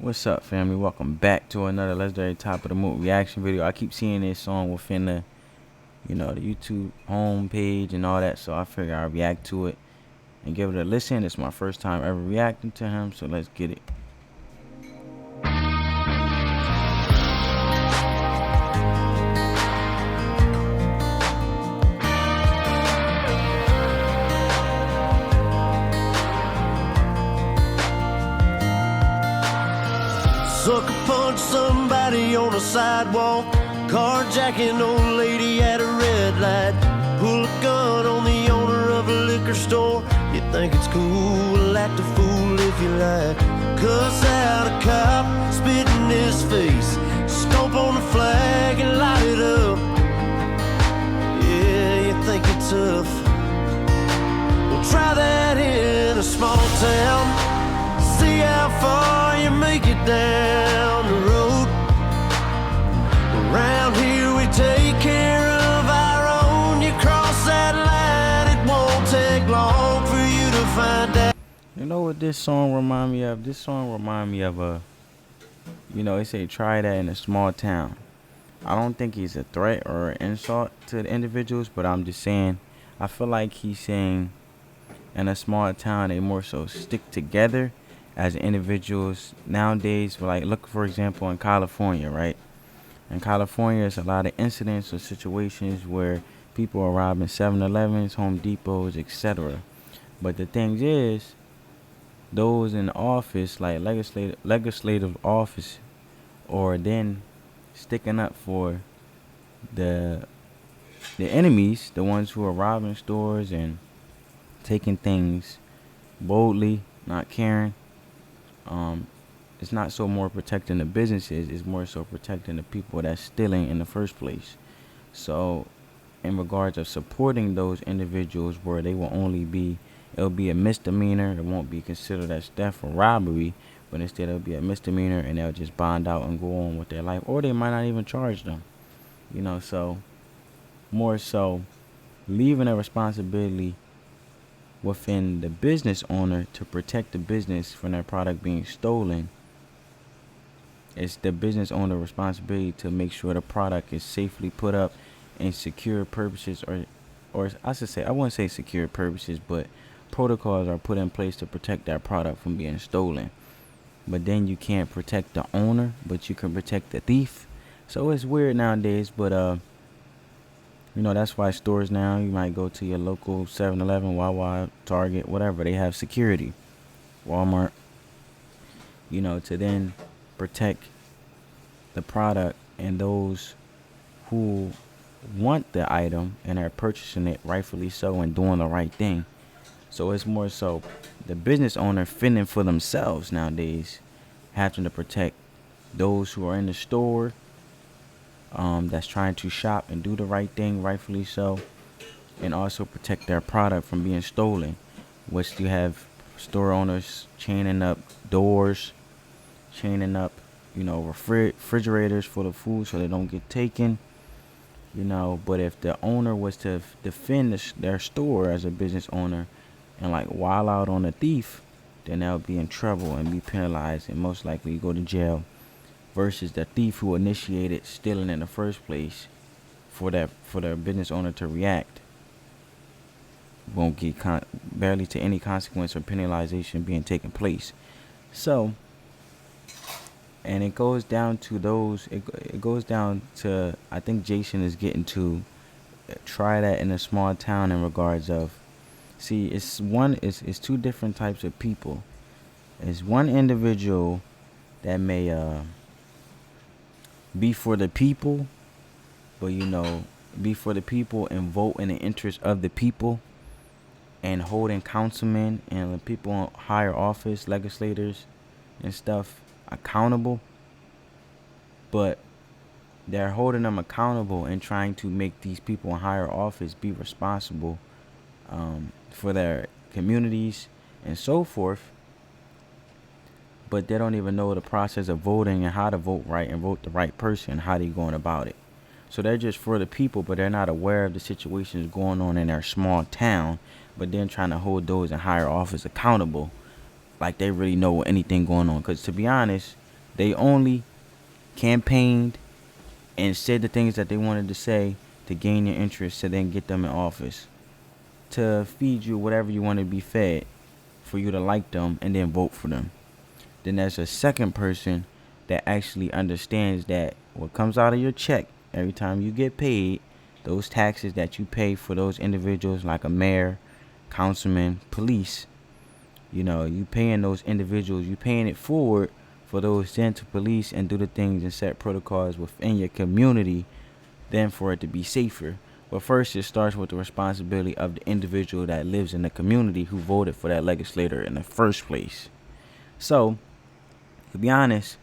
What's up, family? Welcome back to another legendary top of the moon reaction video. I keep seeing this song within the YouTube home page and all that, so I figure I'll react to it and give it a listen. It's my first time ever reacting to him, so let's get it. Sucker punch somebody on a sidewalk, carjacking old lady at a red light, pull a gun on the owner of a liquor store. You think it's cool, act a fool if you like, cuss out a cop, spit in his face, stomp on the flag and light it up. Yeah, you think you're tough? Well, try that in a small town. See how far you make it down the road. Around here we take care of our own. You cross that line, it won't take long for you to find out. You know what this song remind me of? This song remind me of they say try that in a small town. I don't think he's a threat or an insult to the individuals, but I'm just saying, I feel like he's saying in a small town they more so stick together as individuals nowadays. Like, look, for example, in California, right? In California, there's a lot of incidents or situations where people are robbing 7-Elevens, Home Depots, etc. But the thing is, those in office, like legislative office, or then sticking up for the enemies, the ones who are robbing stores and taking things boldly, not caring. It's not so more protecting the businesses, it's more so protecting the people that's stealing in the first place. So in regards of supporting those individuals, where they will it'll be a misdemeanor, it won't be considered as theft or robbery, but instead it'll be a misdemeanor and they'll just bond out and go on with their life, or they might not even charge them. So more so leaving a responsibility within the business owner to protect the business from their product being stolen. It's the business owner responsibility to make sure the product is safely put up in secure purposes, or I should say, I wouldn't say secure purposes, but protocols are put in place to protect that product from being stolen. But then you can't protect the owner, but you can protect the thief. So it's weird nowadays, but that's why stores now, you might go to your local 7-Eleven, Wawa, Target, whatever, they have security. Walmart, to then protect the product and those who want the item and are purchasing it rightfully so and doing the right thing. So it's more so the business owner fending for themselves nowadays, having to protect those who are in the store, that's trying to shop and do the right thing, rightfully so, and also protect their product from being stolen. Which you have store owners chaining up doors, chaining up, refrigerators full of food so they don't get taken. But if the owner was to defend their store as a business owner and like wild out on a thief, then they'll be in trouble and be penalized and most likely go to jail. Versus the thief who initiated stealing in the first place, for the business owner to react, won't get barely to any consequence or penalization being taken place. So, and it goes down to it goes down to, I think Jason is getting to try that in a small town in regards of, see, it's two different types of people. It's one individual that may be for the people, but be for the people and vote in the interest of the people, and holding councilmen and people in higher office, legislators and stuff, accountable. But they're holding them accountable and trying to make these people in higher office be responsible for their communities and so forth. But they don't even know the process of voting and how to vote right and vote the right person, how they going about it. So they're just for the people, but they're not aware of the situations going on in their small town, but then trying to hold those in higher office accountable like they really know anything going on. Because to be honest, They only campaigned and said the things that they wanted to say to gain your interest, to then get them in office, to feed you whatever you want to be fed, for you to like them and then vote for them. Then there's a second person that actually understands that what comes out of your check every time you get paid, those taxes that you pay for those individuals like a mayor, councilman, police, you paying those individuals, you paying it forward for those then to police and do the things and set protocols within your community, then for it to be safer. But first, it starts with the responsibility of the individual that lives in the community who voted for that legislator in the first place. So, to be honest,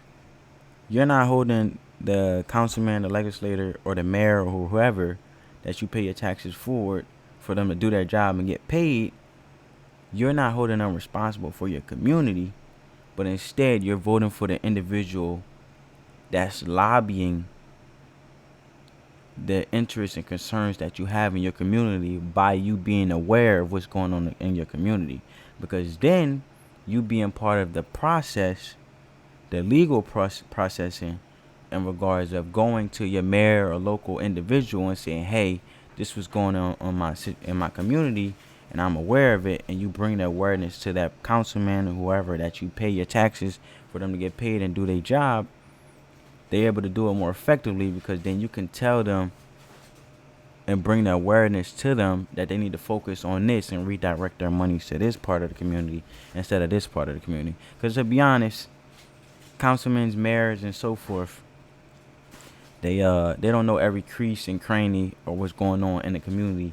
you're not holding the councilman, the legislator, or the mayor, or whoever that you pay your taxes forward for them to do their job and get paid. You're not holding them responsible for your community, but instead you're voting for the individual that's lobbying the interests and concerns that you have in your community by you being aware of what's going on in your community. Because then you being part of the process, the legal processing, in regards of going to your mayor or local individual and saying, hey, this was going on in my community and I'm aware of it, and you bring the awareness to that councilman or whoever that you pay your taxes for them to get paid and do their job, they're able to do it more effectively, because then you can tell them and bring the awareness to them that they need to focus on this and redirect their money to this part of the community instead of this part of the community. Because to be honest, councilmen, mayors, and so forth, they don't know every crease and cranny or what's going on in the community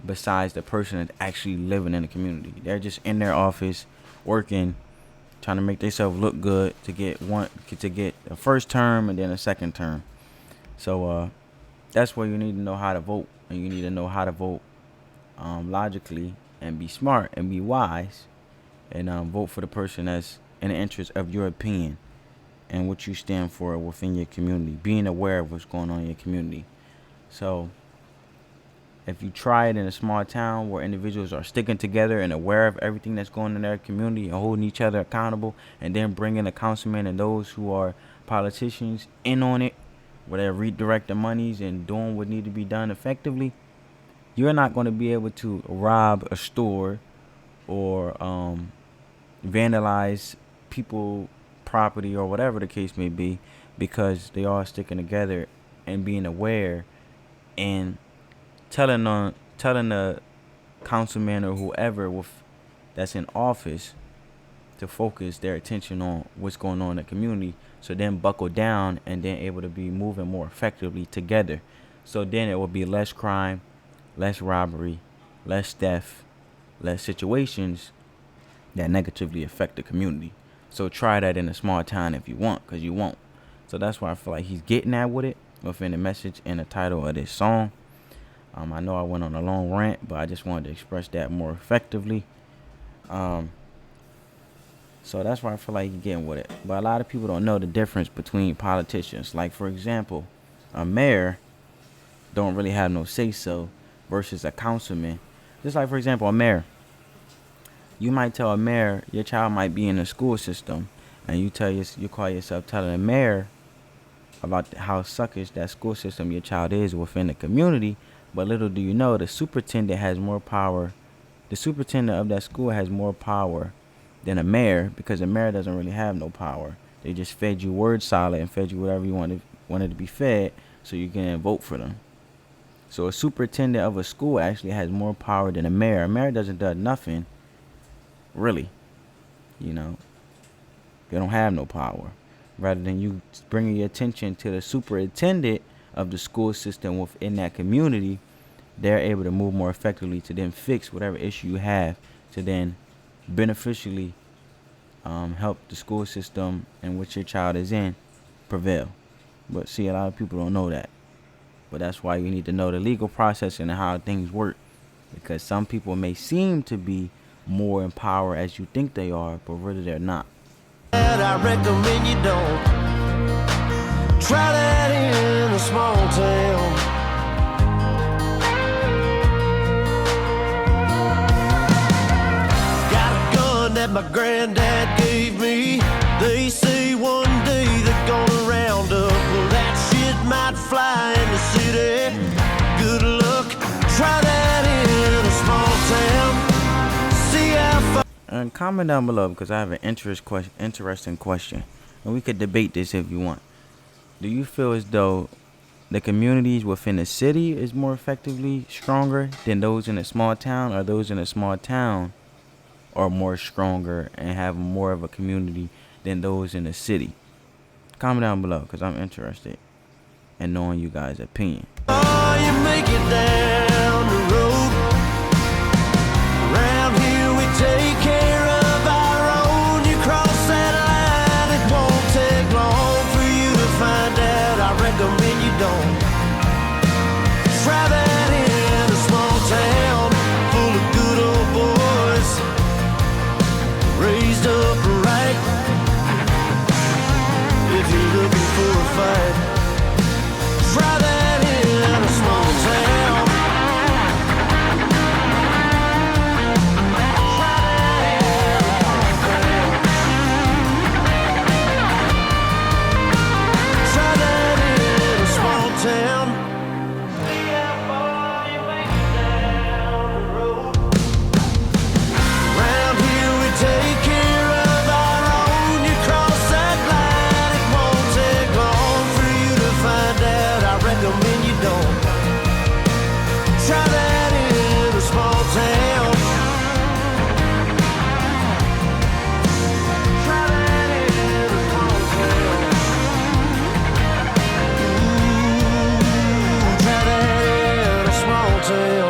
besides the person that's actually living in the community. They're just in their office working, trying to make themselves look good to get a first term and then a second term. So that's where you need to know how to vote, and you need to know how to vote logically and be smart and be wise, and vote for the person that's in the interest of your opinion and what you stand for within your community, being aware of what's going on in your community. So if you try it in a small town where individuals are sticking together and aware of everything that's going on in their community and holding each other accountable, and then bringing the councilmen and those who are politicians in on it, where they redirect the monies and doing what need to be done effectively, you're not going to be able to rob a store or vandalize people property or whatever the case may be, because they are sticking together and being aware and telling the councilman or whoever that's in office to focus their attention on what's going on in the community, so then buckle down and then able to be moving more effectively together. So then it will be less crime, less robbery, less theft, less situations that negatively affect the community. So try that in a small town if you want, because you won't. So that's why I feel like he's getting at with it within the message and the title of this song. I know I went on a long rant, but I just wanted to express that more effectively. So that's why I feel like he's getting with it. But a lot of people don't know the difference between politicians. Like, for example, a mayor don't really have no say-so versus a councilman. Just like, for example, a mayor. You might tell a mayor your child might be in the school system, and you call yourself telling a mayor about how suckish that school system your child is within the community. But little do you know, the superintendent has more power. The superintendent of that school has more power than a mayor, because a mayor doesn't really have no power. They just fed you word salad and fed you whatever you wanted to be fed, so you can vote for them. So a superintendent of a school actually has more power than a mayor. A mayor does nothing, really. They don't have no power. Rather than you bringing your attention to the superintendent of the school system within that community, they're able to move more effectively to then fix whatever issue you have, to then beneficially help the school system in which your child is in prevail. But see, a lot of people don't know that. But that's why you need to know the legal process and how things work, because some people may seem to be more in power as you think they are, but really they're not. I recommend you don't try that in a small town. Got a gun that my granddad gave me. They say one day And comment down below because I have an interesting question, and we could debate this if you want. Do you feel as though the communities within the city is more effectively stronger than those in a small town, or those in a small town are more stronger and have more of a community than those in the city? Comment down below because I'm interested in knowing you guys' opinion. Oh, you make it down the road. Around here we take care of our own. You cross that line, it won't take long for you to find out. I recommend you don't. Try that in a small town full of good old boys, raised up right. If you're looking for a fight, try that in a small town. Try that in a small town. See how far you make it down the road. Around here we take care of our own. You cross that line, it won't take long for you to find out. I recommend you don't. Try that in a small town. Try that in a small town. Ooh, try that in a small town.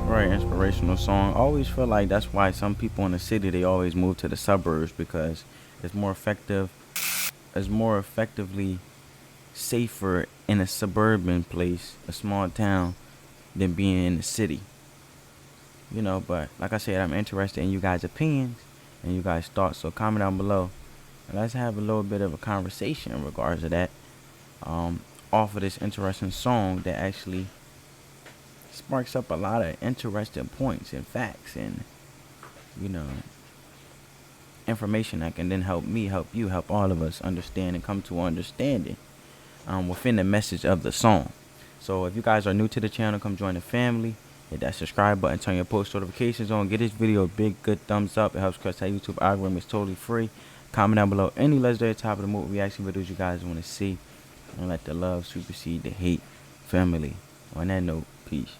Right, inspirational song. I always feel like that's why some people in the city, they always move to the suburbs, because it's more effective, it's more effectively safer in a suburban place, a small town, than being in the city. But like I said, I'm interested in you guys' opinions and you guys' thoughts. So comment down below and let's have a little bit of a conversation in regards to that. Off of this interesting song that actually sparks up a lot of interesting points and facts and information that can then help me, help you, help all of us understand and come to an understanding within the message of the song. So if you guys are new to the channel, come join the family. Hit that subscribe button, turn your post notifications on, get this video a big good thumbs up. It helps crush that YouTube algorithm. It's totally free. Comment down below any legendary top of the movie reaction videos you guys want to see, and let the love supersede the hate. Family. On that note, peace.